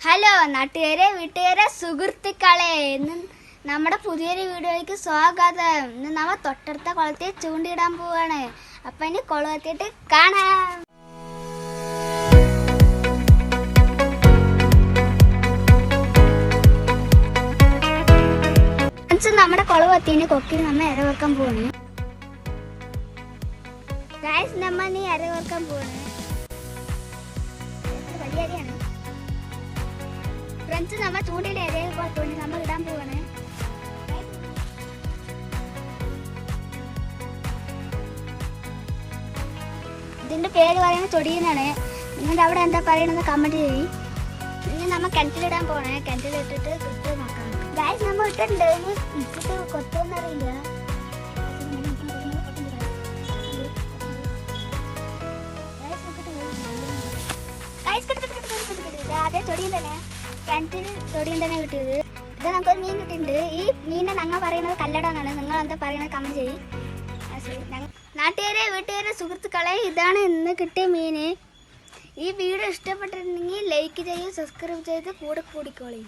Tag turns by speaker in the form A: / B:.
A: Hello നാട്ടുകാരെ, വീട്ടുകാരെ, സുഹൃത്തുക്കളെ, ഇന്ന് നമ്മുടെ പുതിയൊരു വീഡിയോയിലേക്ക് സ്വാഗതം. ഇന്ന് നമ്മ തൊട്ടടുത്ത കുളത്തിൽ ചൂണ്ടിയിടാൻ പോവാണ്. അപ്പൊ ഇനി കുളത്തിട്ട് കാണാം. നമ്മുടെ കുളത്തിന് കൊക്കിന് നമ്മ ഇര വെക്കാൻ പോവാണ്. നമ്മ നീ ഇര വെക്കാൻ പോവാണ്. വലിയ അരിയാണ് ഫ്രണ്ട്സ്. നമ്മ ചൂണ്ടയുടെ ഇരയിൽ പോയിട്ട് നമ്മൾ ഇടാൻ പോവാണ്. ഇതിന്റെ പേര് പറയുന്നത് ചൊടിയെന്നാണ്. നിങ്ങളുടെ അവിടെ എന്താ പറയണെന്ന് കമന്റ് ചെയ്യും. ഇനി നമ്മ കിണറ്റിലിടാൻ പോണേ. കിണറ്റിലിട്ടിട്ട് കിട്ട് നോക്കാം. ഗായ്സ് നമ്മ ഇട്ടിട്ടുണ്ട്. ഇട്ടിട്ട് കൊത്തുമെന്നറിയില്ല. അതേ ചൊടിയും തന്നെ കിണറ്റിൽ ചൊടിയും തന്നെ കിട്ടിയത്. ഇത് നമുക്കൊരു മീൻ കിട്ടിയിട്ടുണ്ട്. ഈ മീനെ ഞങ്ങൾ പറയുന്നത് കല്ലടാന്നാണ്. നിങ്ങൾ എന്താ പറയുന്നത് കമന്റ് ചെയ്യും. നാട്ടുകാരെ, വീട്ടുകാരെ, സുഹൃത്തുക്കളെ, ഇതാണ് ഇന്ന് കിട്ടിയ മീന്. ഈ വീഡിയോ ഇഷ്ടപ്പെട്ടിട്ടുണ്ടെങ്കിൽ ലൈക്ക് ചെയ്യും, സബ്സ്ക്രൈബ് ചെയ്ത് കൂടെ കൂടിക്കോളി.